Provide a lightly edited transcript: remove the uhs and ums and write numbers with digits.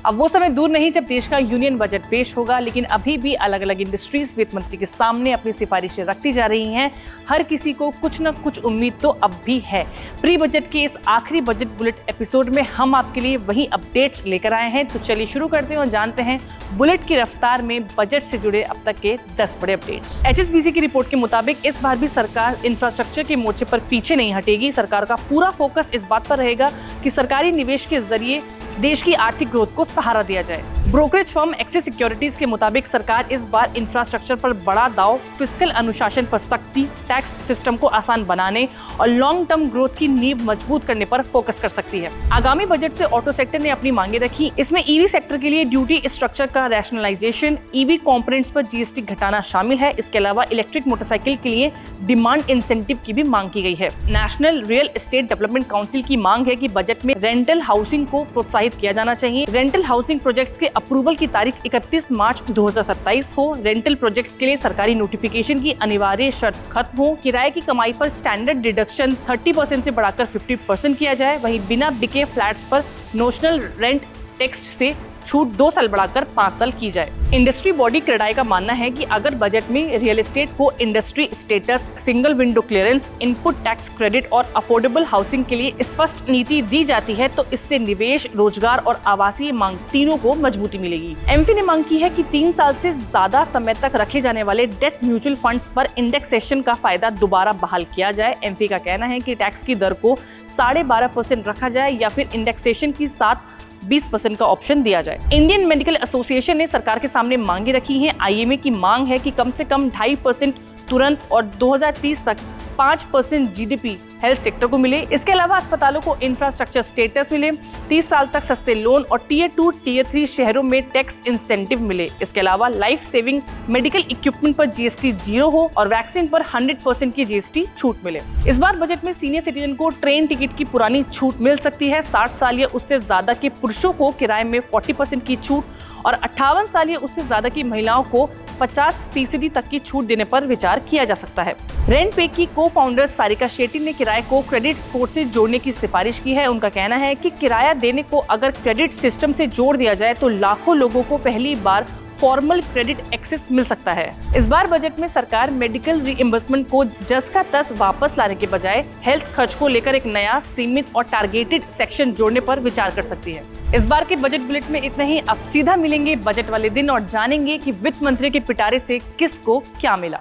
अब वो समय दूर नहीं जब देश का यूनियन बजट पेश होगा, लेकिन अभी भी अलग अलग इंडस्ट्रीज वित्त मंत्री के सामने अपनी सिफारिशें रखती जा रही हैं। हर किसी को कुछ न कुछ उम्मीद तो अब भी है। प्री बजट के इस आखिरी बजट बुलेट एपिसोड में हम आपके लिए वही अपडेट्स लेकर आए हैं। तो चलिए शुरू करते हैं और जानते हैं बुलेट की रफ्तार में बजट से जुड़े अब तक के 10 बड़े अपडेट्स। HSBC की रिपोर्ट के मुताबिक इस बार भी सरकार इंफ्रास्ट्रक्चर के मोर्चे पर पीछे नहीं हटेगी। सरकार का पूरा फोकस इस बात पर रहेगा कि सरकारी निवेश के जरिए देश की आर्थिक ग्रोथ को सहारा दिया जाए। ब्रोकरेज फर्म एक्सिस सिक्योरिटीज के मुताबिक सरकार इस बार इंफ्रास्ट्रक्चर पर बड़ा दाव, फिस्कल अनुशासन पर सख्ती, टैक्स सिस्टम को आसान बनाने और लॉन्ग टर्म ग्रोथ की नींव मजबूत करने पर फोकस कर सकती है। आगामी बजट से ऑटो सेक्टर ने अपनी मांगे रखी। इसमें ईवी सेक्टर के लिए ड्यूटी स्ट्रक्चर का रैशनलाइजेशन, ईवी कंपोनेंट्स पर जीएसटी घटाना शामिल है। इसके अलावा इलेक्ट्रिक मोटरसाइकिल के लिए डिमांड इंसेंटिव की भी मांग की गई है। National real estate development council की मांग है कि बजट में रेंटल हाउसिंग को प्रोत्साहित किया जाना चाहिए। रेंटल हाउसिंग प्रोजेक्ट्स के अप्रूवल की तारीख 31 मार्च 2027 हो। रेंटल प्रोजेक्ट्स के लिए सरकारी नोटिफिकेशन की अनिवार्य शर्त खत्म हो। किराए की कमाई पर स्टैंडर्ड डिडक्शन 30% से बढ़ाकर 50% किया जाए। वहीं बिना बिके फ्लैट्स पर नोशनल रेंट टैक्स से छूट 2 साल बढ़ाकर 5 साल की जाए। इंडस्ट्री बॉडी क्रेडाई का मानना है कि अगर बजट में रियल एस्टेट को industry status, single window clearance, input tax credit और अफोर्डेबल हाउसिंग के लिए स्पष्ट नीति दी जाती है तो इससे निवेश, रोजगार और आवासीय मांग तीनों को मजबूती मिलेगी। एमपी ने मांग की है कि 3 साल से ज्यादा समय तक रखे जाने वाले डेट म्यूचुअल फंड्स पर इंडेक्सेशन का फायदा दोबारा बहाल किया जाए। एमपी का कहना है कि टैक्स की दर को 12.5% रखा जाए या फिर इंडेक्सेशन की साथ 20% का ऑप्शन दिया जाए। इंडियन मेडिकल एसोसिएशन ने सरकार के सामने मांगे रखी हैं। आईएमए की मांग है कि कम से कम 2.5% तुरंत और 2030 तक 5% जीडीपी हेल्थ सेक्टर को मिले। इसके अलावा अस्पतालों को इंफ्रास्ट्रक्चर स्टेटस मिले, 30 साल तक सस्ते लोन और टीयर 2, टीयर 3 शहरों में टैक्स इंसेंटिव मिले। इसके अलावा लाइफ सेविंग मेडिकल इक्विपमेंट पर जीएसटी 0 हो और वैक्सीन पर 100% की जीएसटी छूट मिले। इस बार बजट में सीनियर सिटीजन को ट्रेन टिकट की पुरानी छूट मिल सकती है। 60 साल या उससे ज्यादा के पुरुषों को किराए में 40% की छूट और 58 साल या उससे ज्यादा की महिलाओं को 50% तक की छूट देने पर विचार किया जा सकता है। रेंट पे की को-फाउंडर सारिका शेट्टी ने किराए को क्रेडिट स्कोर से जोड़ने की सिफारिश की है। उनका कहना है कि किराया देने को अगर क्रेडिट सिस्टम से जोड़ दिया जाए तो लाखों लोगों को पहली बार फॉर्मल क्रेडिट एक्सेस मिल सकता है। इस बार बजट में सरकार मेडिकल रीइंबर्समेंट को जस का तस वापस लाने के बजाय हेल्थ खर्च को लेकर एक नया सीमित और टारगेटेड सेक्शन जोड़ने पर विचार कर सकती है। इस बार के बजट बुलेट में इतना ही। अब सीधा मिलेंगे बजट वाले दिन और जानेंगे कि वित्त मंत्री के पिटारे से किसको क्या मिला।